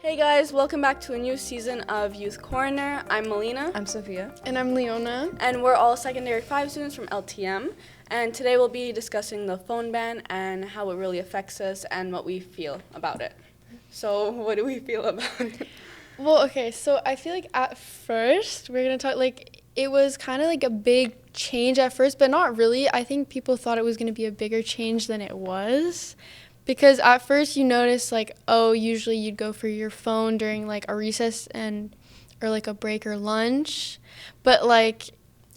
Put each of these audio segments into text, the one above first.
Hey guys, welcome back to a new season of Youth Korner. I'm Melina. I'm Sofia. And I'm Leona. And we're all secondary 5 students from LTM. And today we'll be discussing the phone ban and how it really affects us and what we feel about it. So what do we feel about it? Well, okay, so I feel like at first we're going to talk, it was kind of like a big change at first, but not really. I think people thought it was going to be a bigger change than it was. Because at first you notice, usually you'd go for your phone during, a recess or, a break or lunch. But,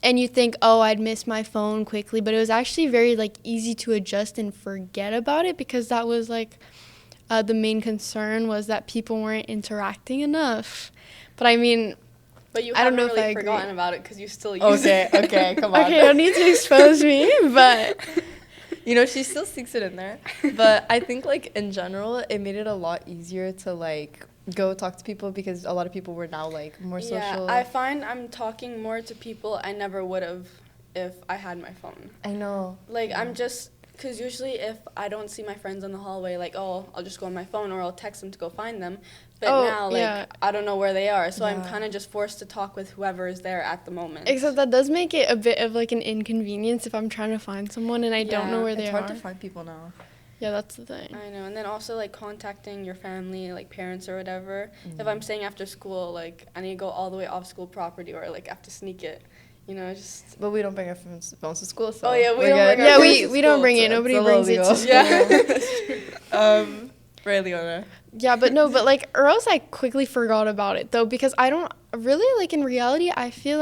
and you think, I'd miss my phone quickly. But it was actually very, easy to adjust and forget about it because that was, the main concern was that people weren't interacting enough. But, I mean, but you I don't haven't know really if I forgotten agree. about it because you still use it. Okay, come on. Okay, you don't need to expose me, but... You know, she still sneaks it in there. But I think, in general, it made it a lot easier to, go talk to people because a lot of people were now, more social. Yeah, I find I'm talking more to people I never would have if I had my phone. I know. I'm just... Because usually if I don't see my friends in the hallway, I'll just go on my phone or I'll text them to go find them. But now, I don't know where they are. So I'm kind of just forced to talk with whoever is there at the moment. Except that does make it a bit of, an inconvenience if I'm trying to find someone and I don't know where they are. It's hard to find people now. Yeah, that's the thing. I know. And then also, contacting your family, parents or whatever. If I'm staying after school, I need to go all the way off school property or, I have to sneak it. Just... But we don't bring our phones to school, so... Oh, yeah, we don't bring it. Nobody brings it to school. Yeah. Right, Leona. Yeah, but no, or else I quickly forgot about it, though, because I don't really, in reality, I feel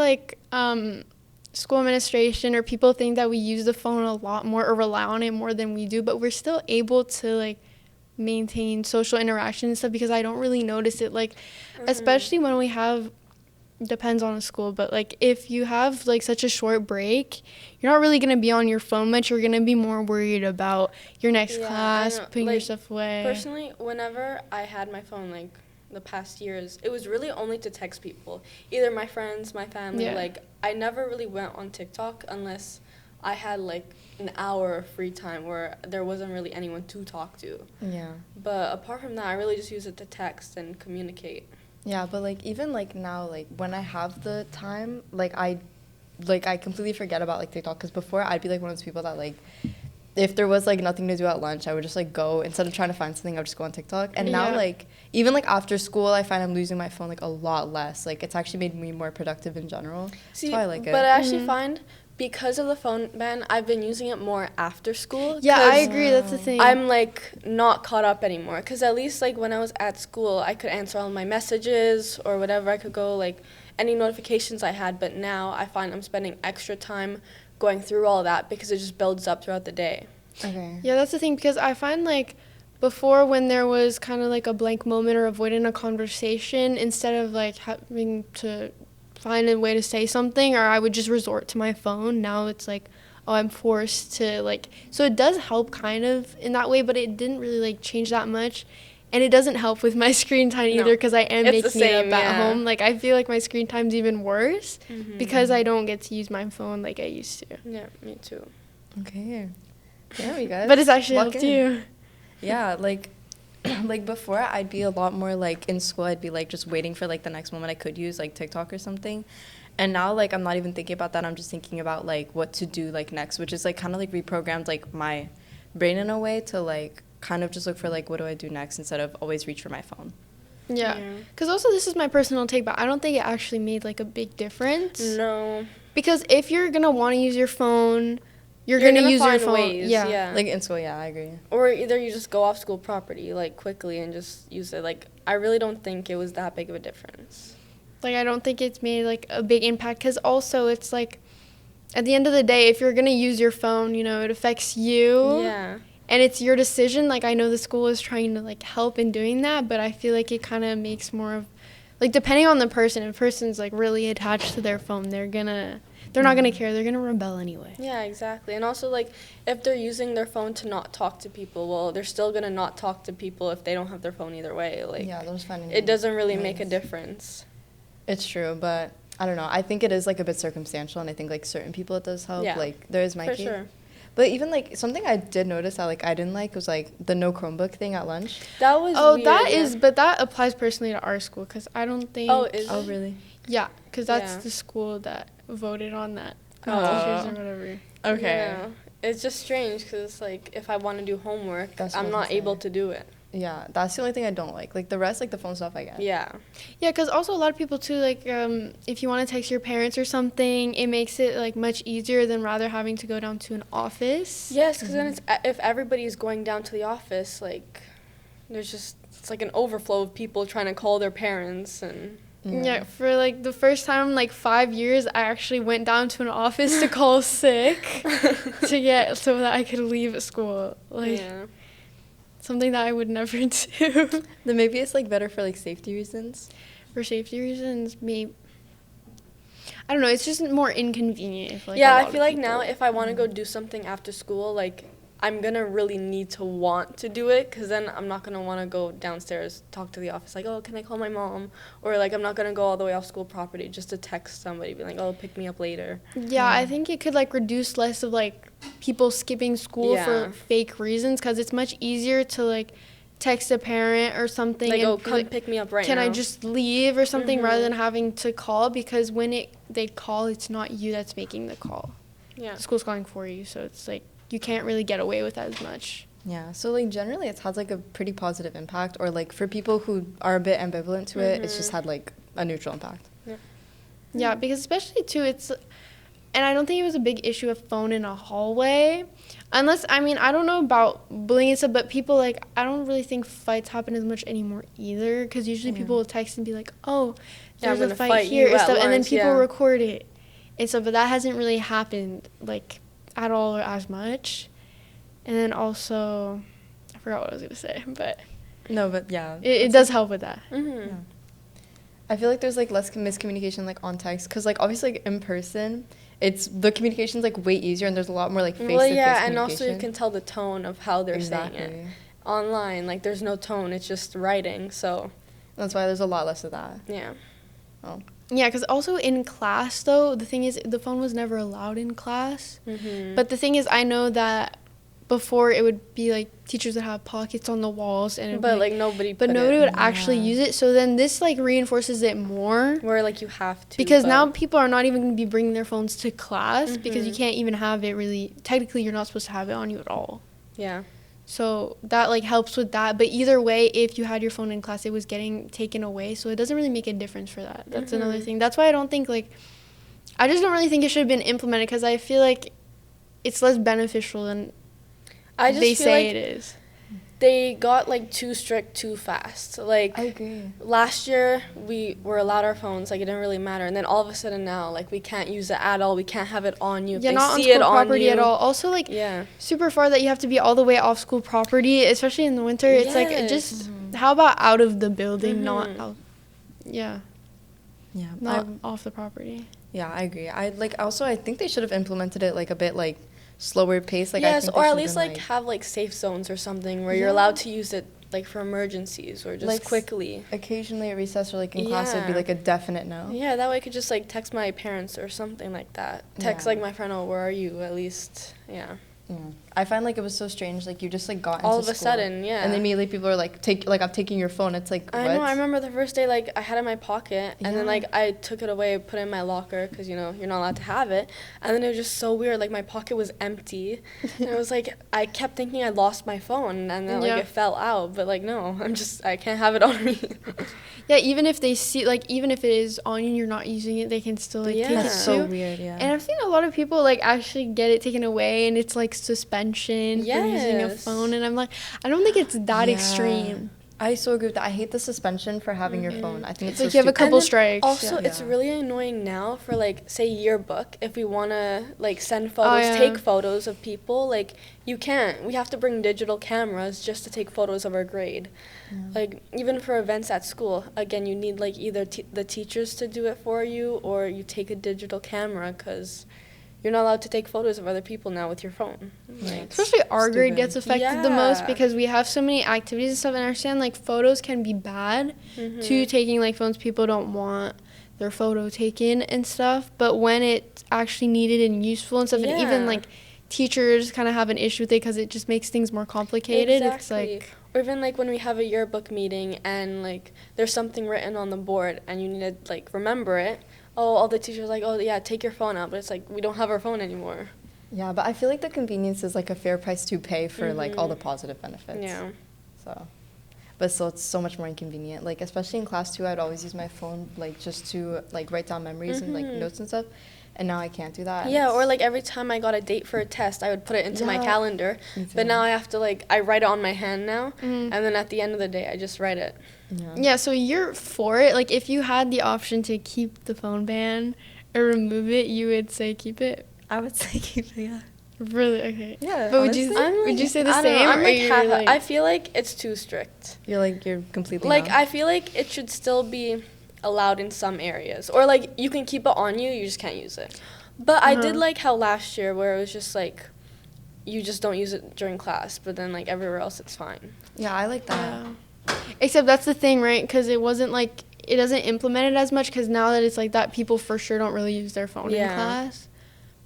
school administration or people think that we use the phone a lot more or rely on it more than we do, but we're still able to, maintain social interaction and stuff because I don't really notice it, especially when we have... Depends on the school, but if you have such a short break, you're not really going to be on your phone much. You're going to be more worried about your next class, putting your stuff away. Personally, whenever I had my phone, the past years, it was really only to text people, either my friends, my family. Yeah. I never really went on TikTok unless I had an hour of free time where there wasn't really anyone to talk to. Yeah. But apart from that, I really just use it to text and communicate. Yeah, but even now, when I have the time, I completely forget about TikTok because before I'd be one of those people that if there was nothing to do at lunch, I would just instead of trying to find something, I would just go on TikTok. And now even after school, I find I'm losing my phone a lot less. It's actually made me more productive in general. See, that's why I like it. But I actually find because of the phone ban, I've been using it more after school. Yeah, I agree. That's the thing. I'm not caught up anymore. Because at least when I was at school, I could answer all my messages or whatever. I could go any notifications I had. But now I find I'm spending extra time going through all that because it just builds up throughout the day. Okay. Yeah, that's the thing because I find before when there was kind of a blank moment or avoiding a conversation, instead of having to find a way to say something or I would just resort to my phone. Now it's I'm forced to so it does help kind of in that way, but it didn't really change that much. And it doesn't help with my screen time either because I am making it up at home. I feel my screen time's even worse because I don't get to use my phone like I used to. Yeah, me too. Okay. Yeah, you guys. But it's actually helped you. Yeah, before I'd be a lot more in school I'd be just waiting for the next moment I could use TikTok or something, and now I'm not even thinking about that. I'm just thinking about what to do next, which is kind of reprogrammed my brain in a way to kind of just look for what do I do next instead of always reach for my phone. Yeah, because also this is my personal take, but I don't think it actually made a big difference. No, because if you're gonna want to use your phone, you're gonna use your phone. Ways, yeah. In school, yeah, I agree. Or either you just go off school property, quickly and just use it. I really don't think it was that big of a difference. I don't think it's made, a big impact. Because also, it's, at the end of the day, if you're gonna use your phone, it affects you. Yeah. And it's your decision. I know the school is trying to, help in doing that, but I feel it kind of makes more of, depending on the person, if a person's, really attached to their phone, they're not going to care. They're going to rebel anyway. Yeah, exactly. And also, if they're using their phone to not talk to people, well, they're still going to not talk to people if they don't have their phone either way. Yeah, they're just finding it doesn't really make a difference. It's true, but I don't know. I think it is, a bit circumstantial, and I think, certain people it does help. Yeah, there is my for case. sure. But even, like, something I did notice that, like, I didn't like was, like, the no Chromebook thing at lunch. That was Oh, weird, that yeah. is, but that applies personally to our school because I don't think. Oh, is Oh, it? really? Yeah, because that's Yeah. the school that voted on that. Oh. Teachers or whatever. Okay. Yeah. It's just strange because, like, if I want to do homework, That's what I I'm was not gonna able say. to do it. Yeah, that's the only thing I don't like. Like, the rest, like, the phone stuff I get. Yeah. Yeah, because also a lot of people too, like, if you want to text your parents or something, it makes it like much easier than rather having to go down to an office. Yes, because then it's if everybody's going down to the office, like, it's like an overflow of people trying to call their parents and. Yeah, for like the first time in like 5 years, I actually went down to an office to call sick so that I could leave school. Like, Yeah. something that I would never do. Then maybe it's, like, better for, like, safety reasons. For safety reasons, maybe. I don't know, it's just more inconvenient. If, like, Yeah, a I lot feel of like now people- if I want to go do something after school, like, I'm going to really need to want to do it because then I'm not going to want to go downstairs, talk to the office, like, oh, can I call my mom? Or, like, I'm not going to go all the way off school property just to text somebody, be like, oh, pick me up later. Yeah, I think it could like reduce less of like people skipping school Yeah. for fake reasons because it's much easier to like text a parent or something Like, and oh, be come like, pick me up right can now. I just leave or something rather Mhm. than having to call because when they call, it's not you that's making the call. Yeah. The school's calling for you, so it's like you can't really get away with as much. Yeah, so, like, generally it has, like, a pretty positive impact. Or, like, for people who are a bit ambivalent to it, it's just had, like, a neutral impact. Yeah, because especially too, and I don't think it was a big issue of phone in a hallway, unless I mean I don't know about bullying and stuff, but people like I don't really think fights happen as much anymore either, because usually Yeah. people will text and be like, oh, Yeah, I'm there's a gonna fight fight here you and at stuff, and then lunch, people yeah. record it and stuff, but that hasn't really happened like at all or as much. And then also, I forgot what I was gonna say, but No, but yeah. it does help with that. Mm-hmm. Yeah. I feel like there's, like, less miscommunication, like, on text. Because, like, obviously, like, in person, the communication's, like, way easier. And there's a lot more, like, face-to-face Well, yeah, communication. and also you can tell the tone of how they're saying it. Online, like, there's no tone. It's just writing, so, That's why there's a lot less of that. yeah. Oh. Yeah, because also in class though, the thing is the phone was never allowed in class. Mm-hmm. But the thing is, I know that before it would be like teachers would have pockets on the walls, and it'd But, be, like, nobody but put nobody it would actually Yeah. use it. So then this like reinforces it more where, like, you have to. because but- now people are not even going to be bringing their phones to class because you Mhm. can't even have it really. Technically, you're not supposed to have it on you at all. Yeah. So that like helps with that. But either way, if you had your phone in class, it was getting taken away. So it doesn't really make a difference for that. That's another Mhm. thing. That's why I don't think like, I just don't really think it should have been implemented because I feel like it's less beneficial than I just they feel say like it is. they got, like, too strict too fast. Like, I agree. last year we were allowed our phones, like, it didn't really matter, and then all of a sudden now, like, we can't use it at all. We can't have it on you. If Yeah, they not on see it school on property you, at all. Also, like, Yeah. super far that you have to be all the way off school property, especially in the winter. It's like, Yes. just, how about out of the building, not Mhm. out, yeah, Yeah. not off the property. Yeah, I agree. I think they should have implemented it, like, a bit, like, slower pace. Like, I Yes, think or they at should've least, been, like, have, like, safe zones or something where you're Yeah. allowed to use it, like, for emergencies or just Like, quickly. occasionally at recess or, like, in class, it'd be, Yeah. like, a definite no. Yeah, that way I could just, like, text my parents or something like that. Text, Yeah. like, my friend, oh, where are you, at least, yeah. Yeah. I find, like, it was so strange. Like, you just, like, got into All of a school, sudden, yeah. and then immediately people are like, I'm taking your phone. It's like, I what? know, I remember the first day, like, I had it in my pocket, and then, Yeah. like, I took it away, put it in my locker, because, you know, you're not allowed to have it, and then it was just so weird, like, my pocket was empty, and it was, like, I kept thinking I lost my phone, and then, like, Yeah. it fell out, but, like, no, I can't have it on me. Yeah, even if they see, like, even if it is on you and you're not using it, they can still, like, take it That's so too. weird, yeah. And I've seen a lot of people, like, actually get it taken away, and it's, like, suspension for using a Yes. phone. And I'm like, I don't think it's that Yeah. extreme. I so agree with that. I hate the suspension for having your phone. I think it's It's like so you have a stupid. couple And then strikes. Also, Yeah. it's really annoying now for, like, say, yearbook. If we want to, like, send photos, yeah. take photos of people, like, you can't. We have to bring digital cameras just to take photos of our grade. Like, even for events at school, again, you need, like, either the teachers to do it for you or you take a digital camera because you're not allowed to take photos of other people now with your phone. Like, Especially our grade stupid. gets affected the most Yeah. because we have so many activities and stuff. And I understand, like, photos can be bad Mm-hmm. to taking, like, phones. People don't want their photo taken and stuff. But when it's actually needed and useful and stuff, and even, Yeah. like, teachers kind of have an issue with it because it just makes things more complicated. Exactly. It's like, or even like when we have a yearbook meeting and like there's something written on the board and you need to like remember it. Oh, all the teachers are like, oh yeah, take your phone out, but it's like we don't have our phone anymore. Yeah, but I feel like the convenience is like a fair price to pay for like all the positive benefits. Yeah. So, but still, it's so much more inconvenient. Like especially in class too, I'd always use my phone like just to like write down memories and like notes and stuff. And now I can't do that. Yeah, or like every time I got a date for a test, I would put it into my Yeah, calendar. me too. But now I have to like, I write it on my hand now, and then at the end of the day, I just write it. yeah, so you're for it. Like, if you had the option to keep the phone ban or remove it, you would say keep it? I would say keep it. Yeah. Really? Okay. Yeah. But honestly, would you say the I don't know, same? I'm or like you're half. like, I feel like it's too strict. you're completely Like, not? I feel like it should still be allowed in some areas. Or like, you can keep it on you, you just can't use it. But I did like how last year where it was just like, you just don't use it during class, but then like everywhere else it's fine. Yeah, I like that. yeah. Except that's the thing, right? Because it wasn't like, it doesn't implement it as much because now that it's like that, people for sure don't really use their phone in Yeah. class.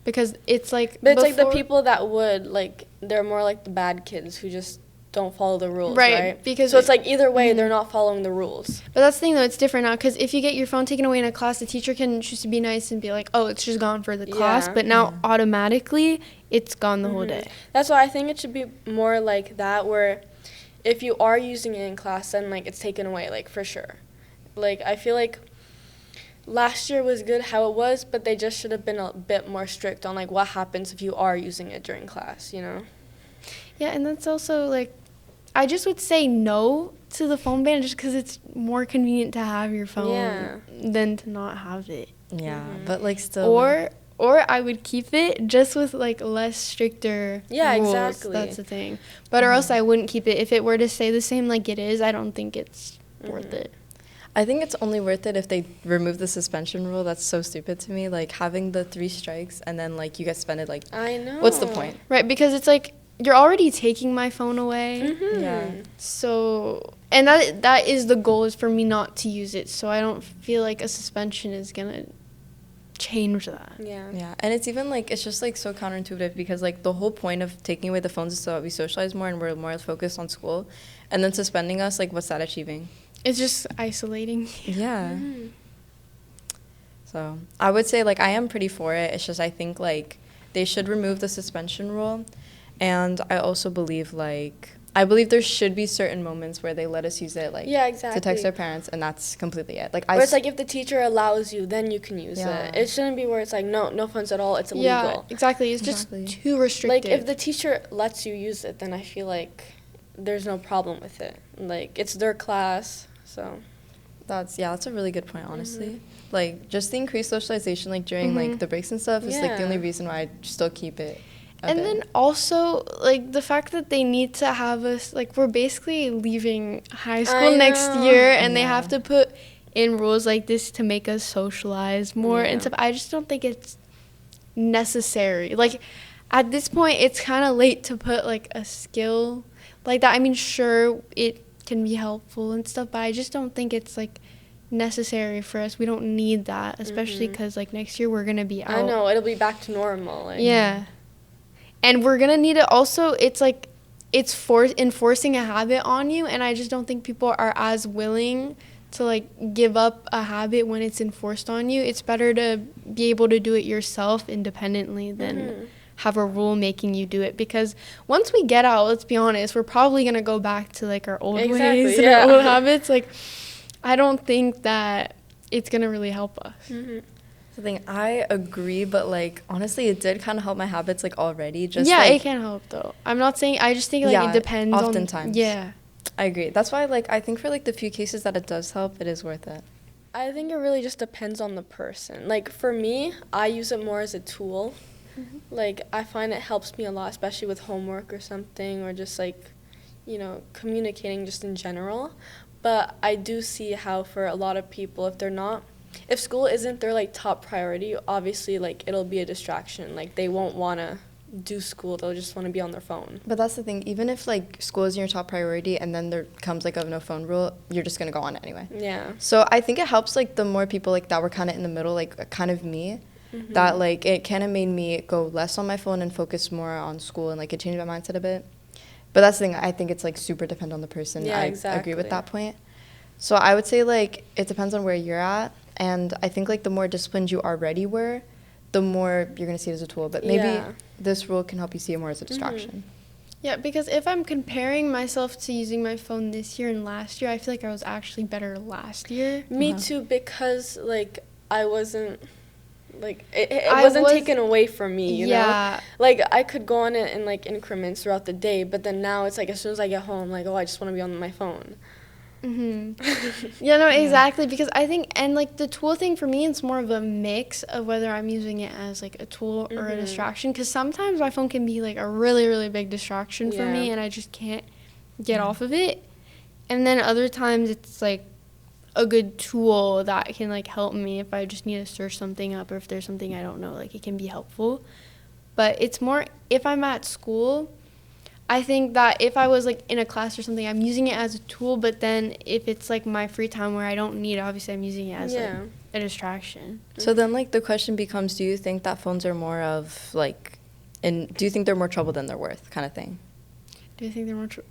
Because it's like, But it's like the before- people that would, like, they're more like the bad kids who just don't follow the rules, Right, right? because so it's like either way, they're not following the rules. But that's the thing, though. It's different now because if you get your phone taken away in a class, the teacher can choose to be nice and be like, oh, it's just gone for the class. Yeah. But now automatically, it's gone the whole day. That's why I think it should be more like that, where if you are using it in class, then like it's taken away, like for sure. Like I feel like last year was good how it was, but they just should have been a bit more strict on like what happens if you are using it during class, you know? Yeah, and that's also like, I just would say no to the phone ban just because it's more convenient to have your phone Yeah. than to not have it. Yeah, but like still. Or I would keep it just with like less stricter Yeah, rules. exactly. That's the thing. But or else I wouldn't keep it. If it were to stay the same like it is, I don't think it's worth it. I think it's only worth it if they remove the suspension rule. That's so stupid to me. Like having the 3 strikes and then like you get suspended. Like, I know. what's the point? Right, because it's like you're already taking my phone away. Yeah. So, and that is the goal, is for me not to use it. So I don't feel like a suspension is going to change that. Yeah. Yeah, and it's even like it's just like so counterintuitive because like the whole point of taking away the phones is so that we socialize more and we're more focused on school, and then suspending us, like what's that achieving? It's just isolating. Yeah. So I would say like I am pretty for it. It's just I think like they should remove the suspension rule, and I also believe I believe there should be certain moments where they let us use it, like Yeah, exactly. to text our parents, and that's completely it. Like Or it's like if the teacher allows you, then you can use Yeah. it. It shouldn't be where it's like no phones at all. It's illegal. Yeah, exactly. It's Exactly. just too restrictive. Like if the teacher lets you use it, then I feel like there's no problem with it. Like it's their class, so. that's a really good point, honestly. Like just the increased socialization like during like the breaks and stuff is like the Yeah. only reason why I still keep it. a and bit. then also, like, the fact that they need to have us, like, we're basically leaving high school next know. year, and they Yeah. have to put in rules like this to make us socialize more and Yeah. stuff. I just don't think it's necessary. Like, at this point, it's kind of late to put, like, a skill like that. I mean, sure, it can be helpful and stuff, but I just don't think it's, like, necessary for us. We don't need that, especially because, like, next year we're going to be out. I know, it'll be back to normal. Like. Yeah. And we're going to need it also. It's like it's enforcing a habit on you, and I just don't think people are as willing to like give up a habit when it's enforced on you. It's better to be able to do it yourself independently than have a rule making you do it, because once we get out, let's be honest, we're probably going to go back to like our old ways and our old habits. Like, I don't think that it's going to really help us. The thing, I agree, but like honestly, it did kind of help my habits like already. Just Yeah, like, it can help though. I'm not saying, I just think like Yeah, it depends oftentimes. Yeah. I agree. That's why like I think for like the few cases that it does help, it is worth it. I think it really just depends on the person. Like for me, I use it more as a tool. Like I find it helps me a lot, especially with homework or something, or just like, you know, communicating just in general. But I do see how for a lot of people, if school isn't their like top priority, obviously like it'll be a distraction. Like they won't want to do school, they'll just want to be on their phone. But that's the thing, even if like school is your top priority and then there comes like a no phone rule, you're just gonna go on it anyway. Yeah. So I think it helps like the more people like that were kind of in the middle, like kind of me. that like it kind of made me go less on my phone and focus more on school, and like it changed my mindset a bit. But that's the thing, I think it's like super dependent on the person. Yeah, I agree with that point. So I would say like it depends on where you're at, and I think like the more disciplined you already were, the more you're going to see it as a tool. But maybe this rule can help you see it more as a distraction. Yeah, because if I'm comparing myself to using my phone this year and last year, I feel like I was actually better last year. Me too, because like I wasn't like it wasn't taken away from me, you know? Like I could go on it in like increments throughout the day, but then now it's like as soon as I get home, like, oh, I just want to be on my phone. Yeah, no, exactly, because I think, and like the tool thing for me, it's more of a mix of whether I'm using it as like a tool or a distraction, because sometimes my phone can be like a really, really big distraction for me and I just can't get off of it. And then other times it's like a good tool that can like help me if I just need to search something up, or if there's something I don't know, like it can be helpful. But it's more if I'm at school, I think that if I was like in a class or something, I'm using it as a tool, but then if it's like my free time where I don't need it, obviously I'm using it as like a distraction. So then like the question becomes, do you think that phones are more of like, and do you think they're more trouble than they're worth kind of thing? Do you think they're more trouble?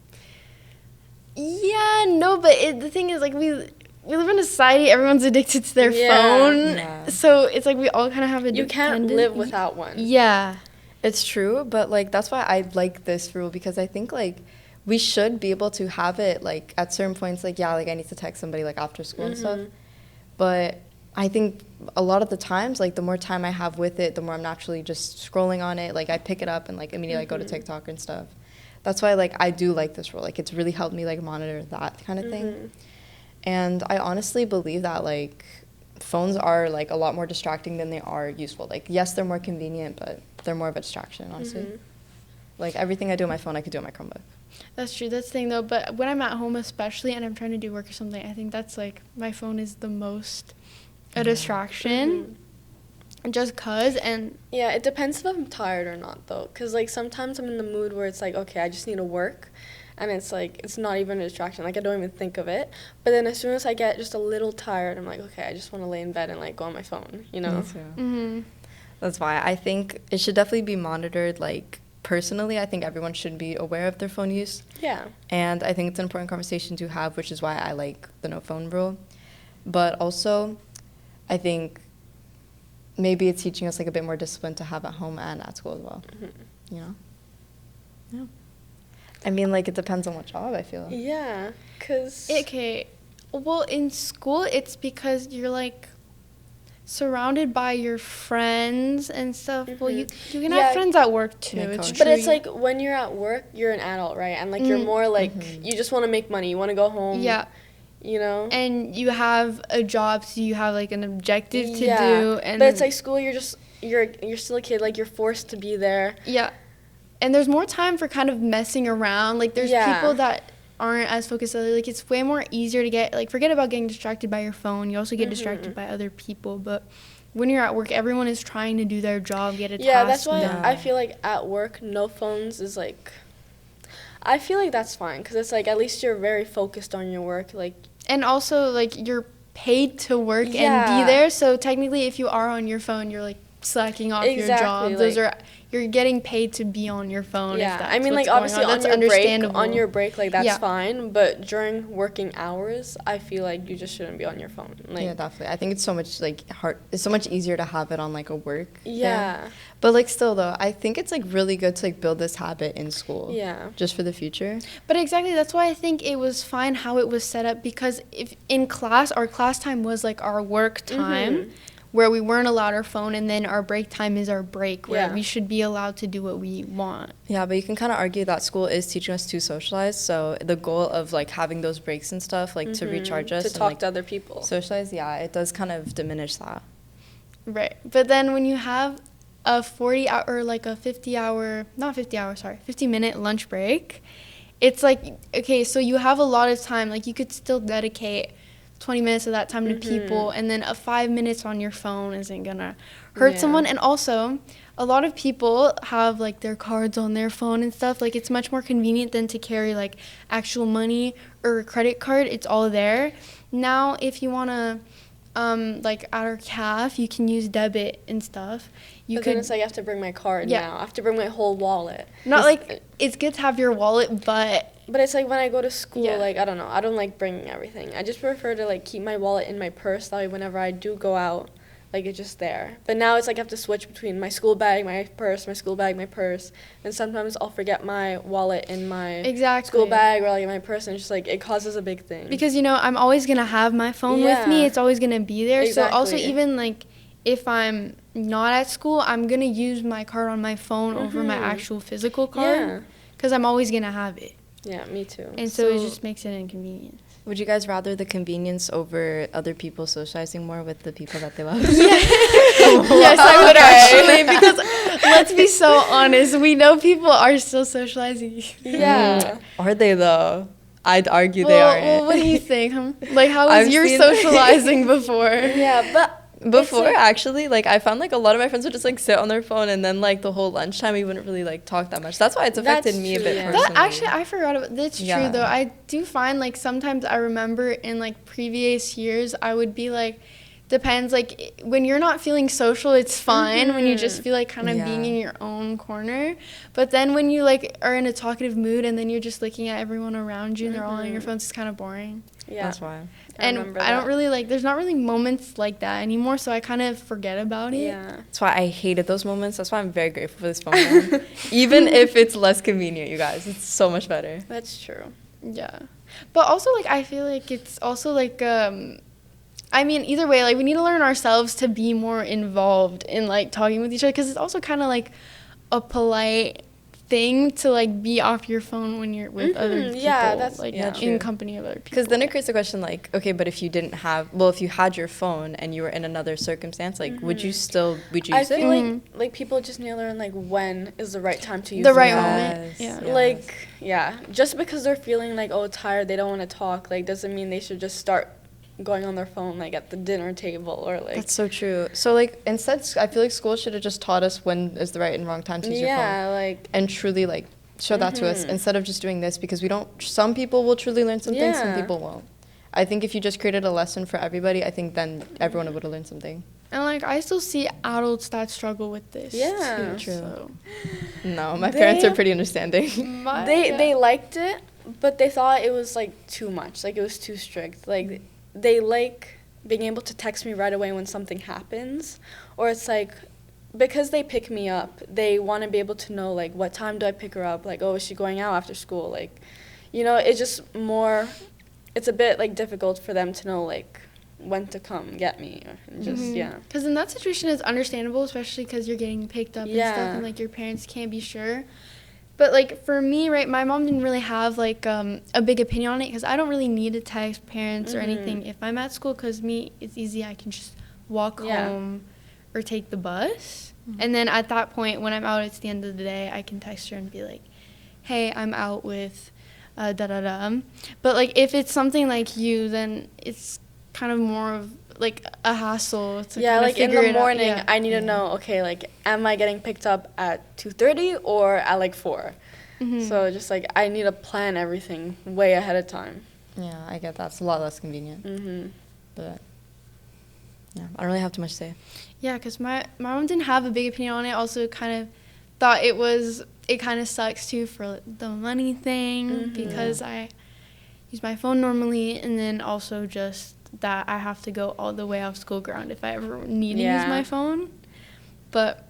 Yeah, no, but the thing is like we live in a society, everyone's addicted to their phone. So it's like we all kind of have a You can't live without one. Yeah. It's true, but like that's why I like this rule, because I think like we should be able to have it like at certain points, like like I need to text somebody like after school and stuff. But I think a lot of the times, like the more time I have with it, the more I'm naturally just scrolling on it. Like I pick it up and like immediately I go to TikTok and stuff. That's why like I do like this rule. Like it's really helped me like monitor that kind of thing. And I honestly believe that like phones are like a lot more distracting than they are useful. Like yes, they're more convenient, but they're more of a distraction, honestly. Like everything I do on my phone, I could do on my Chromebook. That's true. That's the thing, though. But when I'm at home, especially, and I'm trying to do work or something, I think that's like my phone is the most a distraction. Just cause, and yeah, it depends if I'm tired or not, though. Because like sometimes I'm in the mood where it's like, okay, I just need to work, and it's like it's not even a distraction. Like I don't even think of it. But then as soon as I get just a little tired, I'm like, okay, I just want to lay in bed and like go on my phone, you know? Me too. That's why I think it should definitely be monitored. Like personally, I think everyone should be aware of their phone use. Yeah. And I think it's an important conversation to have, which is why I like the no phone rule. But also, I think maybe it's teaching us like a bit more discipline to have at home and at school as well. You know? Yeah. I mean, like it depends on what job, I feel. Yeah, because okay. Well, in school, it's because you're like surrounded by your friends and stuff. Well, you can have friends at work too. It's true. But it's like when you're at work, you're an adult, right? And like you're more like you just want to make money. You want to go home. Yeah. You know. And you have a job, so you have like an objective to do. And but it's like school. You're still a kid. Like you're forced to be there. Yeah. And there's more time for kind of messing around. Like there's people that aren't as focused. Like it's way more easier to get, like, forget about getting distracted by your phone. You also get distracted by other people. But when you're at work, everyone is trying to do their job, get a task. Yeah, that's why I feel like at work, no phones is like, I feel like that's fine. Because it's like at least you're very focused on your work. Like, and also like you're paid to work and be there. So technically if you are on your phone, you're like slacking off your job. Those are, you're getting paid to be on your phone. Yeah, if that's I mean, like obviously on your break, like that's fine. But during working hours, I feel like you just shouldn't be on your phone. Like, yeah, definitely. I think it's so much like hard. It's so much easier to have it on like a work. Yeah. Thing. But like still though, I think it's like really good to like build this habit in school. Yeah. Just for the future. But exactly, that's why I think it was fine how it was set up, because if in class, our class time was like our work time. Where we weren't allowed our phone, and then our break time is our break, where we should be allowed to do what we want. Yeah, but you can kind of argue that school is teaching us to socialize, so the goal of like having those breaks and stuff, like to recharge us, to talk and, to other people, socialize, it does kind of diminish that. Right, but then when you have a 40-hour or like a 50-minute lunch break, it's like, okay, so you have a lot of time, like you could still dedicate 20 minutes of that time to people, and then 5 minutes on your phone isn't gonna hurt someone. And also, a lot of people have like their cards on their phone and stuff. Like it's much more convenient than to carry like actual money or a credit card. It's all there. Now, if you wanna like at our calf, you can use debit and stuff. But then it's like I have to bring my card Yeah. now. I have to bring my whole wallet. Not like it's good to have your wallet, but But it's like when I go to school, Yeah. like, I don't know. I don't like bringing everything. I just prefer to, like, keep my wallet in my purse. That way whenever I do go out, like, it's just there. But now it's like I have to switch between my school bag, my purse, my school bag, my purse. And sometimes I'll forget my wallet in my exactly. school bag or, like, in my purse. And it's just, like, it causes a big thing. Because, you know, I'm always going to have my phone with me. Yeah. It's always going to be there. Exactly. So also even, like, if I'm not at school, I'm going to use my card on my phone over my actual physical card. Yeah. Because I'm always going to have it. Yeah, me too. And so it just makes it inconvenient. Would you guys rather the convenience over other people socializing more with the people that they love? Yes, I would actually. Because let's be so honest, we know people are still socializing. Yeah. Are they though? I'd argue they aren't. Well, what do you think? Huh? Like, how was I've your seen- socializing before? Yeah, but Before, like- actually, like, I found, like, a lot of my friends would just, like, sit on their phone, and then, like, the whole lunchtime, we wouldn't really, like, talk that much. That's why it's affected That's me a true, bit yeah. personally. That actually, I forgot about. That's Yeah. true though. I do find like sometimes I remember in like previous years I would be like, depends. Like when you're not feeling social, it's fine. When you just feel like kind of being in your own corner. But then when you like are in a talkative mood and then you're just looking at everyone around you and they're all on your phones, it's kind of boring. yeah. That's why. And remember I don't that. really like. There's not really moments like that anymore. So I kind of forget about it. Yeah. That's why I hated those moments. That's why I'm very grateful for this phone now. Even if it's less convenient, you guys. It's so much better. That's true. Yeah. But also, like, I feel like it's also, like, I mean, either way, like, we need to learn ourselves to be more involved in, like, talking with each other. Because it's also kind of, like, a polite thing to, like, be off your phone when you're with other people. Yeah, that's- like, yeah. in company of other people. Because then it creates a question like, okay, but if you didn't have, well, if you had your phone and you were in another circumstance, like, would you would you I use feel it? like people just need to learn like when is the right time to use The right phone. moment. Yes, Yeah. yes. Like, yeah, just because they're feeling like, oh, tired, they don't want to talk, like, doesn't mean they should just start going on their phone, like, at the dinner table or, like... That's so true. So, like, instead, I feel like school should have just taught us when is the right and wrong time to use your phone. Yeah, like... And truly, like, show that to us instead of just doing this, because we don't, some people will truly learn something, some Yeah. people won't. I think if you just created a lesson for everybody, I think then everyone would have learned something. And, like, I still see adults that struggle with this. Yeah. True. So. No, my parents are They- pretty understanding. They liked it, but they thought it was, like, too much. Like, it was too strict. Like, they like being able to text me right away when something happens. Or it's, like, because they pick me up, they want to be able to know, like, what time do I pick her up? Like, oh, is she going out after school? Like, you know, it's just more, it's a bit, like, difficult for them to know, like, when to come get me. And just, yeah. Because in that situation, it's understandable, especially because you're getting picked up and stuff, Yeah. and like your parents can't be sure. But like for me, right, my mom didn't really have like a big opinion on it because I don't really need to text parents or anything if I'm at school. Because me, it's easy. I can just walk Yeah. home or take the bus, and then at that point, when I'm out, it's the end of the day. I can text her and be like, "Hey, I'm out with da da da." But like if it's something like you, then it's kind of more of like a hassle to Yeah, kinda like in figure the it out. morning, Yeah. I need to know, okay, like, am I getting picked up at 2:30 or at, like, 4? So just, like, I need to plan everything way ahead of time. Yeah, I get that. It's a lot less convenient. But, yeah, I don't really have too much to say. Yeah, because my mom didn't have a big opinion on it. Also, kind of thought it kind of sucks too for the money thing because I use my phone normally, and then also just that I have to go all the way off school ground if I ever need to use my phone. But,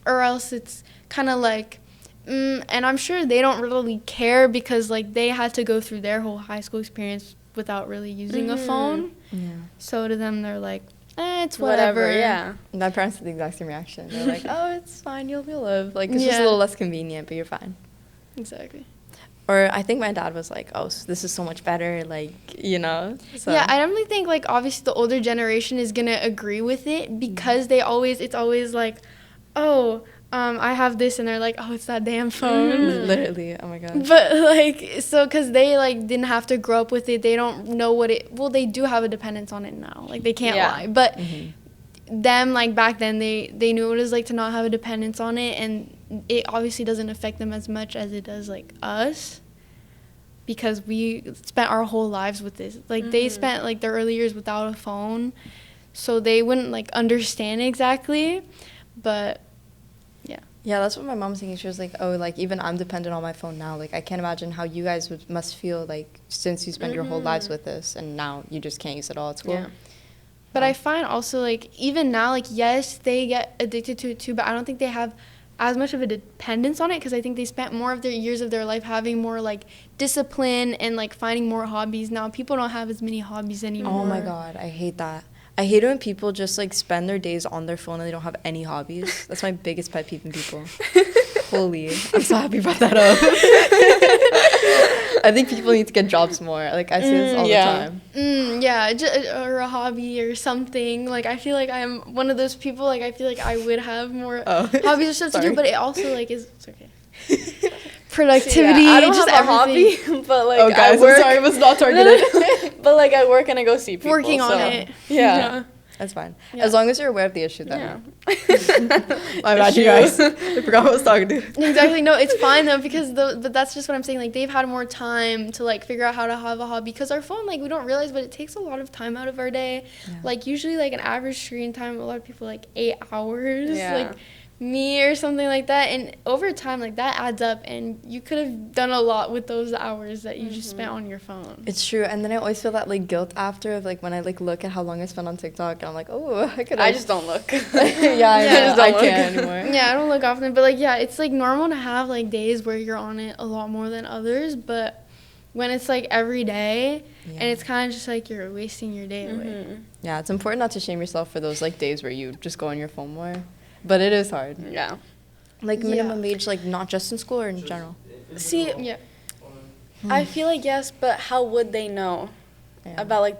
or else it's kind of like, and I'm sure they don't really care because like they had to go through their whole high school experience without really using a phone. Yeah. So to them, they're like, it's whatever. Yeah. My parents had the exact same reaction. They're like, oh, it's fine, you'll live. Like, it's just a Yeah. little less convenient, but you're fine. Exactly. Or I think my dad was like, oh, this is so much better, like, you know? So. Yeah, I definitely think, like, obviously the older generation is going to agree with it because it's always like, oh, I have this, and they're like, oh, it's that damn phone. Literally, oh my God. But, like, so, because they, like, didn't have to grow up with it, they don't know what well, they do have a dependence on it now. Like, they can't lie. But them, like, back then, they knew what it was like to not have a dependence on it, and it obviously doesn't affect them as much as it does, like, us. Because we spent our whole lives with this. Like, they spent, like, their early years without a phone. so they wouldn't like understand exactly, but yeah. Yeah, that's what my mom was thinking. She was like, oh, like, even I'm dependent on my phone now. Like, I can't imagine how you guys must feel, like, since you spent your whole lives with this, and now you just can't use it all at school. Yeah. But I find also, like, even now, like, yes, they get addicted to it too, but I don't think they have as much of a dependence on it, because I think they spent more of their years of their life having more, like, discipline and, like, finding more hobbies. Now people don't have as many hobbies anymore. Oh, my God. I hate that. I hate it when people just, like, spend their days on their phone and they don't have any hobbies. That's my biggest pet peeve in people. Holy. I'm so happy you brought that up. I think people need to get jobs more. Like, I see this all the time. Or a hobby or something. Like, I feel like I'm one of those people, like, I feel like I would have more hobbies or stuff to do, but it also, like, is, it's okay. Productivity, I don't just have everything. a hobby, but, like, Oh, guys, I work. I'm sorry, I was not targeted. But, like, I work and I go see people. Working on so, it. Yeah. That's fine. Yeah. As long as you're aware of the issue, then. Yeah. My bad, you guys. I forgot what I was talking to. Exactly. No, it's fine though, because but that's just what I'm saying. Like, they've had more time to like figure out how to have a hobby, because our phone, like, we don't realize, but it takes a lot of time out of our day. Yeah. Like, usually, like, an average screen time, a lot of people like 8 hours. Yeah. Like me or something like that, and over time, like, that adds up, and you could have done a lot with those hours that you just spent on your phone. It's true, and then I always feel that like guilt after of like when I like look at how long I spent on TikTok, and I'm like, oh, I could. I just don't look. Yeah, I can't anymore. Yeah, I don't look often, but like, yeah, it's like normal to have like days where you're on it a lot more than others, but when it's like every day, and it's kind of just like you're wasting your day away. Yeah, it's important not to shame yourself for those like days where you just go on your phone more, but it is hard. Yeah. Like minimum age, like not just in school or in general. See, Yeah. I feel like yes, but how would they know Yeah. about like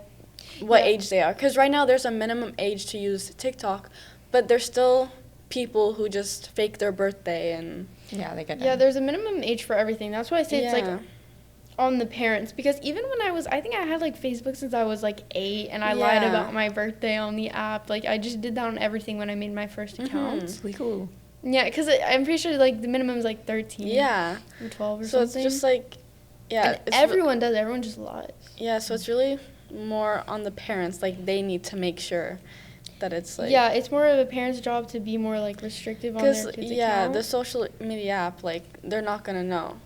what Yeah. age they are? Because right now there's a minimum age to use TikTok, but there's still people who just fake their birthday and Yeah, they get. Yeah, there's a minimum age for everything. That's why I say it's like on the parents, because even when I think I had like Facebook since I was like 8, and I lied about my birthday on the app. Like, I just did that on everything when I made my first account. It's legal. Yeah, because I'm pretty sure like the minimum is like 13 yeah. or 12 or So something. it's just like, yeah. And it's everyone does. Everyone just lies. Yeah, so it's really more on the parents. Like, they need to make sure that it's like. Yeah, it's more of a parent's job to be more like restrictive on their kids' account. The social media app, like, they're not gonna know.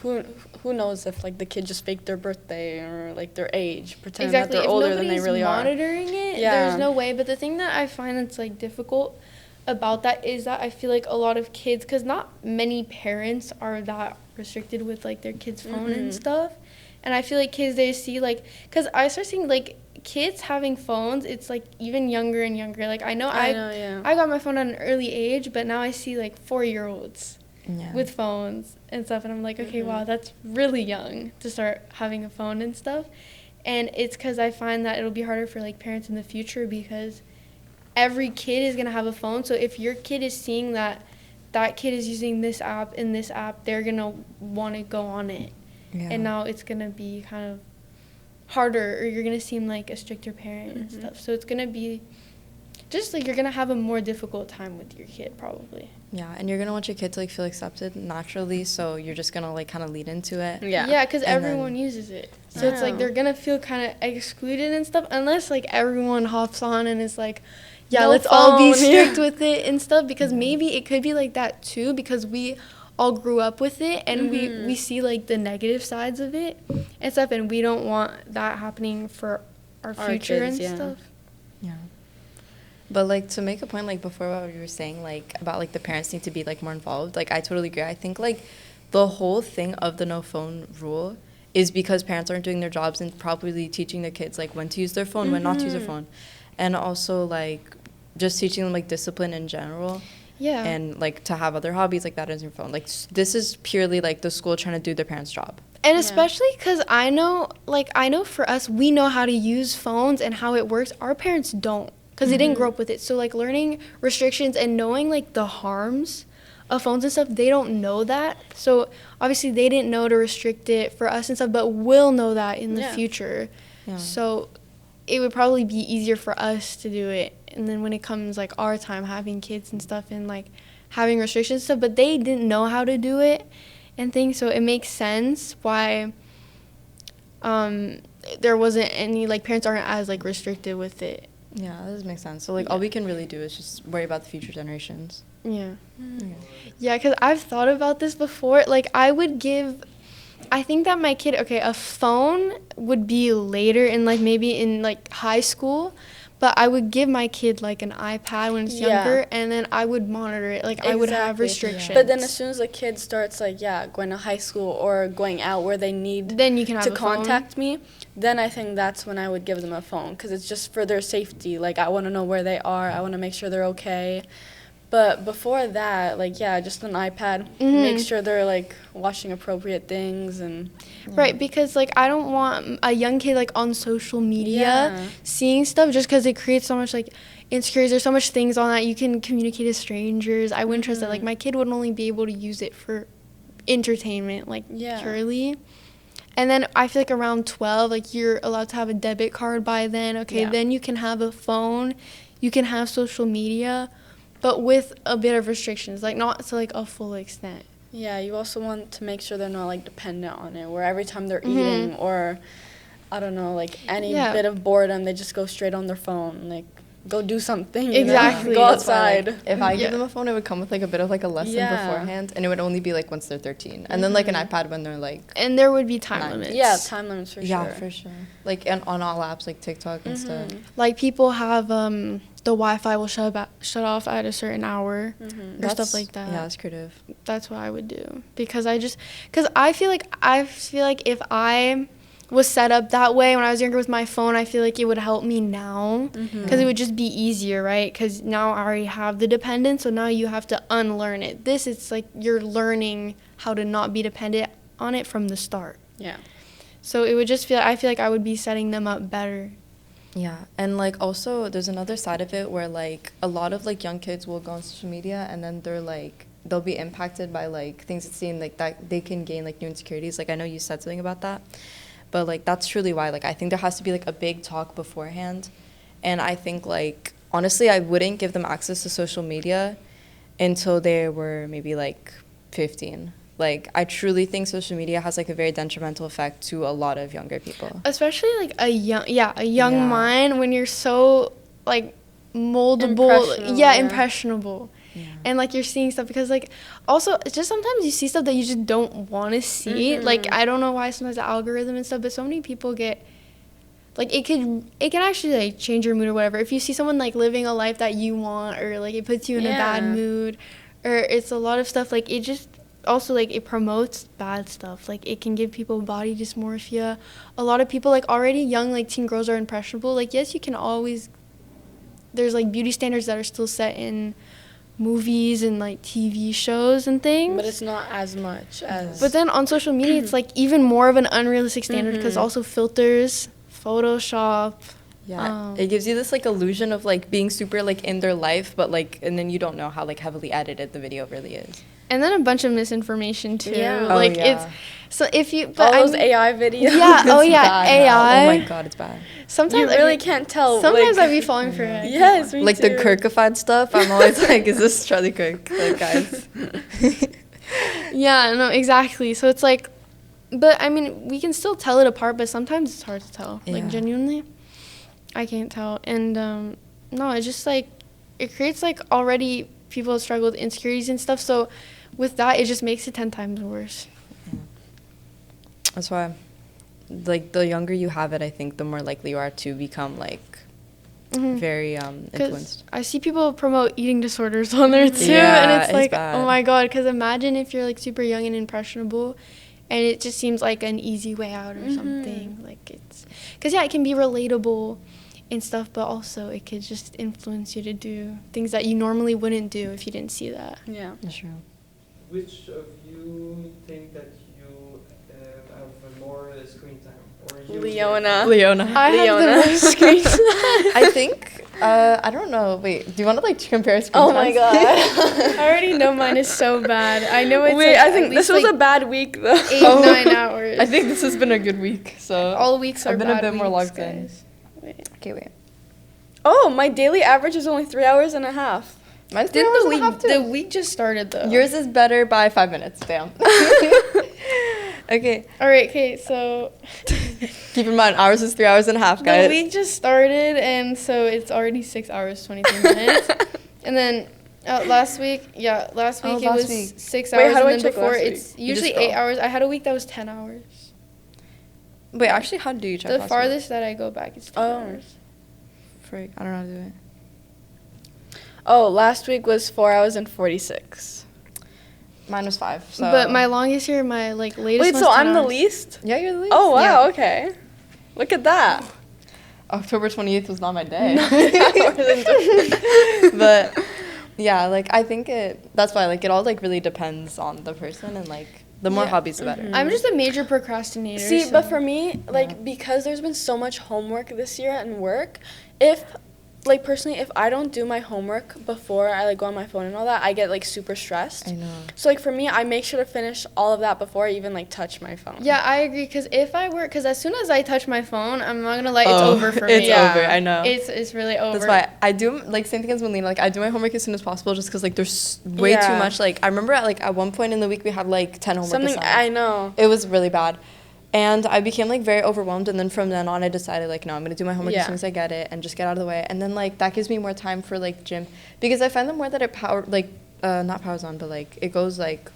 Who knows if like the kid just faked their birthday or like their age, pretending that they're older than they really are. If nobody's monitoring it, there's no way. But the thing that I find that's like difficult about that is that I feel like a lot of kids, because not many parents are that restricted with like their kids' phone and stuff, and I feel like kids, they see like, because I start seeing like kids having phones, it's like even younger and younger. Like, I got my phone at an early age, but now I see like 4-year-olds with phones and stuff, and I'm like, okay, wow, that's really young to start having a phone and stuff. And it's because I find that it'll be harder for like parents in the future, because every kid is going to have a phone. So if your kid is seeing that kid is using this app and this app, they're going to want to go on it. Yeah. And now it's going to be kind of harder, or you're going to seem like a stricter parent and stuff. So it's going to be just like you're going to have a more difficult time with your kid probably. Yeah, and you're going to want your kid to like feel accepted naturally, so you're just going to like kind of lead into it. Yeah, because everyone uses it. So it's like they're going to feel kind of excluded and stuff, unless like everyone hops on and is like, yeah, let's all be strict with it and stuff, because maybe it could be like that too, because we all grew up with it, and we see like the negative sides of it and stuff, and we don't want that happening for our future kids, and stuff. Yeah. But like, to make a point, like before what you were saying, like about like the parents need to be like more involved, like I totally agree. I think like the whole thing of the no phone rule is because parents aren't doing their jobs and properly teaching their kids like when to use their phone, when not to use their phone, and also like just teaching them like discipline in general. Yeah. And like to have other hobbies like that as your phone. Like, this is purely like the school trying to do their parents' job. And especially because I know for us, we know how to use phones and how it works. Our parents don't, because they didn't grow up with it. So like learning restrictions and knowing like the harms of phones and stuff, they don't know that. So obviously they didn't know to restrict it for us and stuff, but we'll know that in the future. Yeah. So it would probably be easier for us to do it. And then when it comes like our time having kids and stuff and like having restrictions and stuff, but they didn't know how to do it and things. So it makes sense why there wasn't any, like, parents aren't as like restricted with it Yeah, that does make sense. So, like, all we can really do is just worry about the future generations. Yeah. Okay. Yeah, because I've thought about this before. Like, I think that my kid, okay, a phone would be later in, like, maybe in, like, high school. But I would give my kid, like, an iPad when it's younger, and then I would monitor it. Like, I would have restrictions. But then as soon as the kid starts, like, going to high school or going out where they need then you can have to a phone. contact me, then I think that's when I would give them a phone, because it's just for their safety. Like, I want to know where they are. I want to make sure they're okay. But before that, like, just an iPad. Make sure they're, like, watching appropriate things. And Right, because, like, I don't want a young kid, like, on social media seeing stuff just because it creates so much, like, insecurities. There's so much things on that. You can communicate to strangers. I wouldn't trust that. Like, my kid would only be able to use it for entertainment, like, purely. And then I feel like around 12, like, you're allowed to have a debit card by then. Okay, then you can have a phone. You can have social media. But with a bit of restrictions, like, not to, like, a full extent. Yeah, you also want to make sure they're not, like, dependent on it, where every time they're eating or, I don't know, like, any bit of boredom, they just go straight on their phone. Like, go do something. Exactly. Go outside. Like, if I give them a phone, it would come with, like, a bit of, like, a lesson beforehand, and it would only be, like, once they're 13. And then, like, an iPad when they're, like... And there would be time limits. Yeah, time limits for sure. Yeah, for sure. Like, and on all apps, like TikTok and stuff. Like, people have... the Wi-Fi will shut off at a certain hour or stuff like that. Yeah, that's creative. That's what I would do, because I feel like if I was set up that way when I was younger with my phone, I feel like it would help me now, because it would just be easier, right? Because now I already have the dependence, so now you have to unlearn it. It's like you're learning how to not be dependent on it from the start. Yeah. So it would just I feel like I would be setting them up better. Yeah, and, like, also there's another side of it where, like, a lot of, like, young kids will go on social media and then they'll be impacted by, like, things that seem like that they can gain, like, new insecurities. Like, I know you said something about that, but, like, that's truly why, like, I think there has to be, like, a big talk beforehand. And I think, like, honestly, I wouldn't give them access to social media until they were maybe, like, 15. Like, I truly think social media has, like, a very detrimental effect to a lot of younger people. Especially, like, a young mind, when you're so, like, moldable. Impressionable. Yeah. And, like, you're seeing stuff because, like, also, it's just sometimes you see stuff that you just don't want to see. Like, I don't know why sometimes the algorithm and stuff, but so many people get, like, it can actually, like, change your mood or whatever. If you see someone, like, living a life that you want, or, like, it puts you in a bad mood, or it's a lot of stuff, like, it just... Also, like, it promotes bad stuff. Like, it can give people body dysmorphia. A lot of people, like, already young, like, teen girls are impressionable. Like, yes, you can always... There's, like, beauty standards that are still set in movies and, like, TV shows and things. But it's not as much as... But then on social media, it's, like, even more of an unrealistic standard, because also filters, Photoshop... Yeah, it gives you this, like, illusion of, like, being super, like, in their life, but, like, and then you don't know how, like, heavily edited the video really is. And then a bunch of misinformation, too. Yeah. Like, it's... So if you... But all those AI videos. Yeah, bad, AI. Oh, my God, it's bad. Sometimes you really can't tell. Sometimes I'd be falling for it. Yes, me like, too. the Kirkified stuff, I'm always like, is this Charlie Kirk? Like, guys. Yeah, no, exactly. So it's like... But, I mean, we can still tell it apart, but sometimes it's hard to tell. Yeah. Like, genuinely, I can't tell. And, no, it's just, like... It creates, like, already people struggle with insecurities and stuff, so... With that, it just makes it 10 times worse. Yeah. That's why, like, the younger you have it, I think the more likely you are to become, like, very influenced. I see people promote eating disorders on there, too. Yeah, and it's like, bad. Oh, my God. Because imagine if you're, like, super young and impressionable, and it just seems like an easy way out or something. Like, it's... Because, it can be relatable and stuff, but also it could just influence you to do things that you normally wouldn't do if you didn't see that. Yeah. That's true. Which of you think that you have more screen time? Or Leona. I have the most screen time. I think, I don't know. Wait, do you want to, like, compare screen Oh, times? my God. I already know mine is so bad. I know it's Wait, like I think this was a bad week, though. 8-9 hours. I think this has been a good week, so... All weeks are I've been bad a bit more weeks, logged in. guys. Wait. Okay, wait. Oh, my daily average is only 3 hours and a half. Mine's The week just started, though. Yours is better by 5 minutes, damn. Okay. All right, okay, so Keep in mind, ours is 3 hours and a half, The guys. week just started, and so it's already 6 hours, 23 minutes. And then last week it last was week. 6 Wait, hours, how do I and then check before last week? it's You usually just 8 scroll. hours. I had a week that was 10 hours. Wait, actually, how do you check The last farthest that I go back is 10 hours. week? Freak, I don't know how to do it. Oh, last week was 4 hours and 46. Mine was 5. So. But my longest year, my latest Wait, one's so 10 I'm the hours. least? Yeah, you're the least. Oh, wow, Yeah. okay. Look at that. October 28th was not my day. No. But yeah, like I think that's why like it all like really depends on the person, and like the more Yeah. hobbies the better. I'm just a major procrastinator. See, so- but for me, like, because there's been so much homework this year and work, if, like, personally, if I don't do my homework before I, like, go on my phone and all that, I get, like, super stressed. I know. So, like, for me, I make sure to finish all of that before I even, like, touch my phone. Yeah, I agree. Because if I were, because as soon as I touch my phone, I'm not gonna lie, it's Oh, over for it's me. over. I know. It's really over. That's why I do like same thing as Melina. Like I do my homework as soon as possible, just because like there's way too Yeah. much. Like I remember at one point in the week we had like 10 homework Something, assignments. I know. It was really bad. And I became like very overwhelmed, and then from then on I decided like no, I'm gonna do my homework as Yeah. soon as I get it and just get out of the way. And then like that gives me more time for like gym, because I find the more that it not powers on, but like it goes like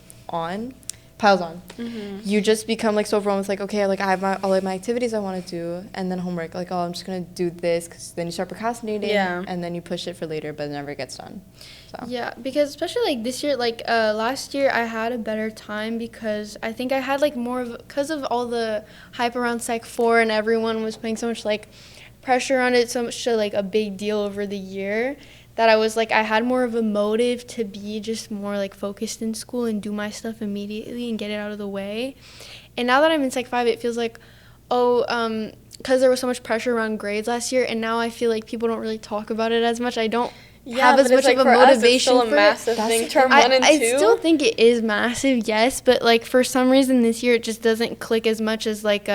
piles on. Mm-hmm. You just become like so overwhelmed with like, okay, like I have all of my activities I want to do, and then homework, like, oh, I'm just gonna do this, because then you start procrastinating, Yeah. and then you push it for later, but it never gets done. So Yeah, because especially like this year, like last year, I had a better time because I think I had like more of, because of all the hype around Sec 4 and everyone was putting so much like pressure on it, so much to like a big deal over the year, that I was like, I had more of a motive to be just more like focused in school and do my stuff immediately and get it out of the way. And now that I'm in Sec 5, it feels like, because there was so much pressure around grades last year, and now I feel like people don't really talk about it as much. I don't have as but much it's, like, of a for us, it's motivation still a for massive That's thing. the Term thing. 1 and 2. I still think it is massive, yes, but like for some reason this year it just doesn't click as much as like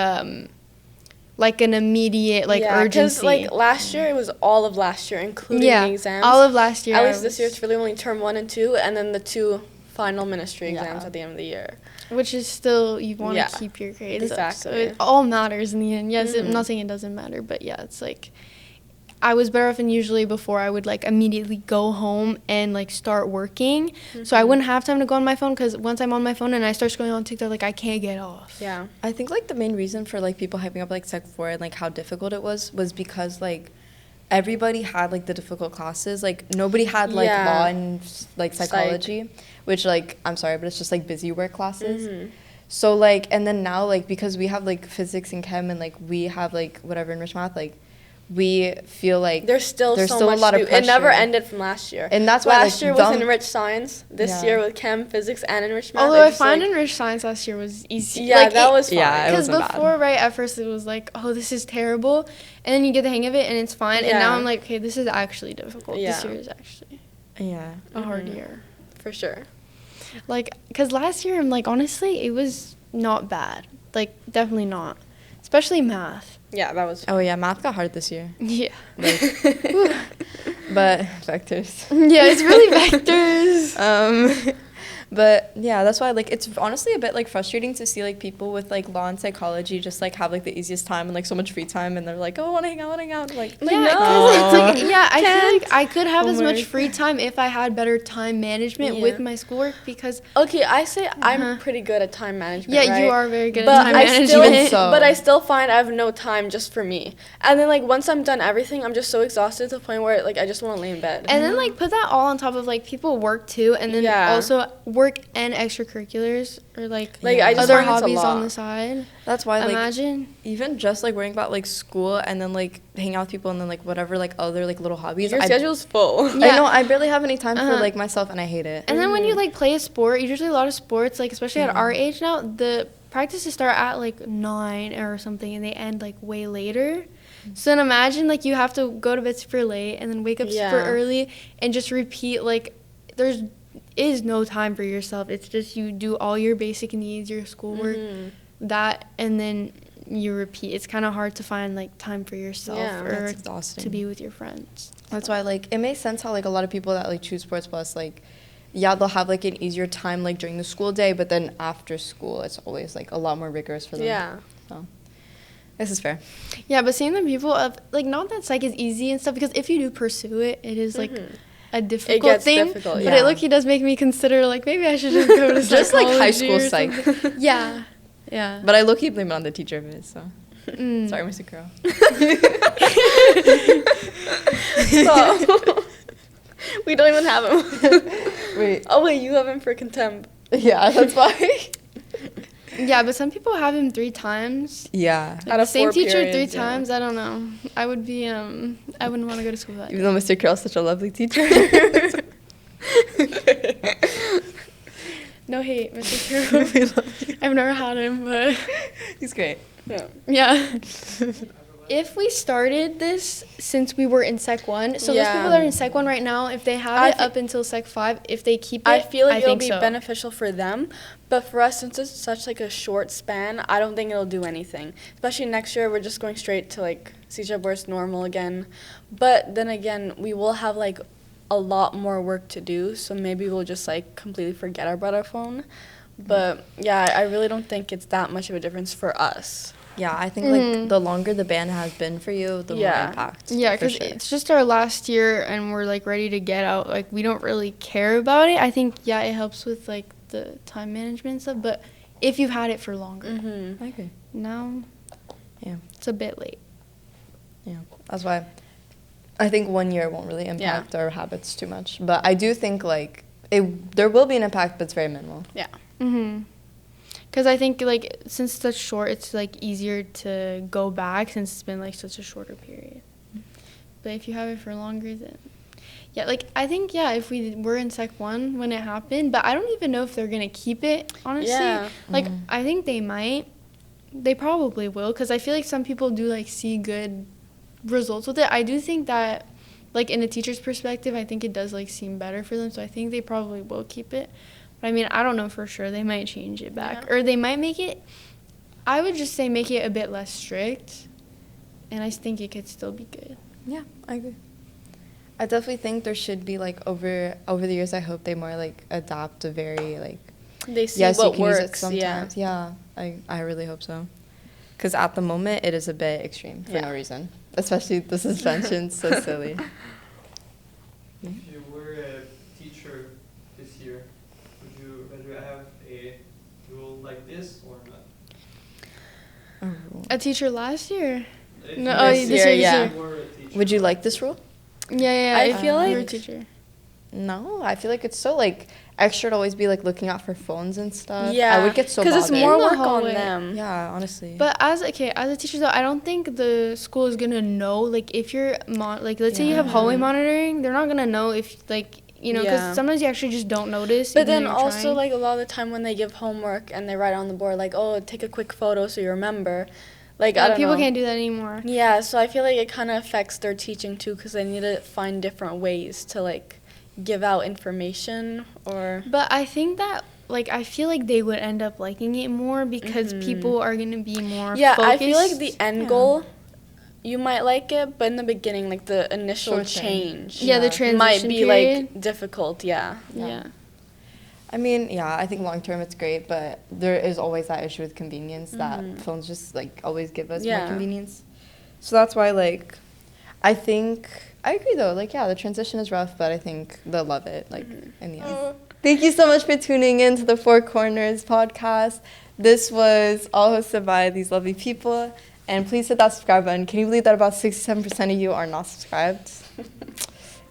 an immediate like urgency. like last year, it was all of last year, including yeah, the exams. all of last year. At I least this year, it's really only term 1 and 2, and then the 2 final ministry exams Yeah. at the end of the year. which is still, you want to Yeah, keep your grades up, so exactly. it all matters in the end. Yes, I'm Mhm. not saying it doesn't matter, but yeah, it's like I was better off, and usually before I would like immediately go home and like start working, so I Mhm. wouldn't have time to go on my phone, because once I'm on my phone and I start scrolling on TikTok, like I can't get off. Yeah. I think like the main reason for like people hyping up like Sec 4 and like how difficult it was because like everybody had like the difficult classes. Like nobody had like Yeah. law and like psychology, which like I'm sorry, but it's just like busy work classes. Mhm. So like, and then now like because we have like physics and chem, and like we have like whatever enriched math, like we feel like There's still so a much lot to of do. It never pressure. ended from last year. And that's why last like, year dumb- with enriched science, this Yeah. year with chem, physics, and enriched math. Although I it's just, find like, enriched science last year was easy. Yeah, like, that was fine. Yeah, it Because wasn't bad. before, right, at first it was like, oh, this is terrible. And then you get the hang of it and it's fine. And now Yeah. I'm like, okay, this is actually difficult. This Yeah. year is actually Yeah. a hard Mhm. year. for sure. Like, because last year, I'm like, honestly, it was not bad. Like, definitely not. Especially math. Yeah, that was. Oh yeah, math got hard this year. Yeah. Like, but vectors. Yeah, it's really vectors. But yeah, that's why like it's honestly a bit like frustrating to see like people with like law and psychology just like have like the easiest time and like so much free time, and they're like, oh, I want to hang out, Like, Yeah, no. 'cause it's like, yeah, I feel like I could have as much Homework. free time if I had better time management Yeah. with my schoolwork, because Okay, I say I'm Uh-huh. pretty good at time management. yeah, right? you are very good But at time I management. still, So- but I still find I have no time just for me. And then like once I'm done everything, I'm just so exhausted to the point where like I just want to lay in bed. And then like put that all on top of like people work too, and then Yeah. also work and extracurriculars, or like I just other find it's a hobbies on lot. the side. that's why like Imagine. even just like worrying about like school and then like hanging out with people and then like whatever like other like little hobbies. Your I schedule's full. Yeah. I know I barely have any time for Uh-huh. like myself, and I hate it. And then when you like play a sport, usually a lot of sports, like especially at Yeah. our age now, the practices start at like 9 or something, and they end like way later. So then imagine like you have to go to bed super late and then wake up super Yeah. early and just repeat, like there's is no time for yourself. It's just you do all your basic needs, your schoolwork, Mhm. that, and then you repeat. It's kind of hard to find like time for yourself Yeah, or that's exhausting. to be with your friends. That's why like it makes sense how like a lot of people that like choose sports plus like yeah, they'll have like an easier time like during the school day, but then after school it's always like a lot more rigorous for them. Yeah. So This is fair. Yeah, but seeing the people of like, not that psych is easy and stuff, because if you do pursue it, it is like a difficult gets thing. difficult, But yeah. it low-key does make me consider like maybe I should just go to Just like high psychology school or psych. something. Yeah, yeah. But I low-key blame it on the teacher of it, so. Sorry, Mr. Carroll. So, we don't even have him. Wait. Oh wait, you have him for contempt. Yeah, that's why. Yeah, but some people have him 3 times. Yeah. Like, Out the of same 4 teacher periods, 3 times. I don't know. I would be I wouldn't want to go to school with that. Even though Mr. Carroll's such a lovely teacher. No hate, Mr. Carroll. We love you. I've never had him, but He's great. Yeah. yeah. If we started this since we were in Sec 1, so those Yeah. people that are in Sec 1 right now, if they have I it fe- up until Sec 5, if they keep it, I feel like it'll think be so. beneficial for them, but for us, since it's such like a short span, I don't think it'll do anything. Especially next year, we're just going straight to like CJ Burst normal again. But then again, we will have like a lot more work to do, so maybe we'll just like completely forget about our phone. But yeah, I really don't think it's that much of a difference for us. Yeah, I think like the longer the ban has been for you, the more Yeah. impact. Yeah, for because sure. it's just our last year and we're like ready to get out. Like we don't really care about it. I think it helps with like the time management and stuff. But if you've had it for longer, Mm-hmm. I agree. now Yeah. it's a bit late. Yeah, that's why I think 1 year won't really impact our habits too much. But I do think like there will be an impact, but it's very minimal. Yeah. Because I think like since it's such short, it's like easier to go back since it's been like such a shorter period. But if you have it for longer, then like I think if we were in Sec 1 when it happened, but I don't even know if they're gonna keep it honestly. Yeah. Like I think they might. They probably will, because I feel like some people do like see good results with it. I do think that like in a teacher's perspective, I think it does like seem better for them. So I think they probably will keep it. But I mean, I don't know for sure. They might change it back. Yeah. Or they might make it, I would just say make it a bit less strict. And I think it could still be good. Yeah, I agree. I definitely think there should be like over the years. I hope they more like adapt a very like. They see Yes, what you can use it works. sometimes. Yeah, I really hope so. Because at the moment, it is a bit extreme for Yeah. no reason. Especially the suspension, so silly. If you were a teacher this year, would you rather have a rule like this or not? A teacher last year? If No, you oh, were- this year, yeah. if you were a teacher. Would you like this rule? Yeah. I if feel you were a like- teacher. No, I feel like it's so like extra to always be like looking out for phones and stuff. Yeah. I would get so because it's bothered. more In the work on hallway. them. Yeah, honestly. But as a teacher though, I don't think the school is gonna know. Like if you're like let's say you have hallway monitoring, they're not gonna know if like because Yeah. sometimes you actually just don't notice. But even then though you're also, trying. like, a lot of the time when they give homework and they write on the board, like, oh, take a quick photo so you remember. Like, I don't people know. can't do that anymore. Yeah, so I feel like it kind of affects their teaching, too, because they need to find different ways to, like, give out information or... But I think that like I feel like they would end up liking it more because people are gonna be more Yeah, focused. I feel like the end goal, you might like it, but in the beginning, like, the initial Short term. change the transition might be, period. like, difficult, yeah. Yeah. I mean, yeah, I think long term it's great, but there is always that issue with convenience that phones just like always give us more Yeah. convenience. So that's why like I think I agree though. Like the transition is rough, but I think they'll love it like in the end. Thank you so much for tuning in to the Four Corners podcast. This was all hosted by these lovely people, and please hit that subscribe button. Can you believe that about 67% of you are not subscribed?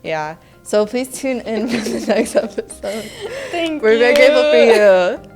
Yeah. So please tune in for the next episode. Thank We're very grateful for you.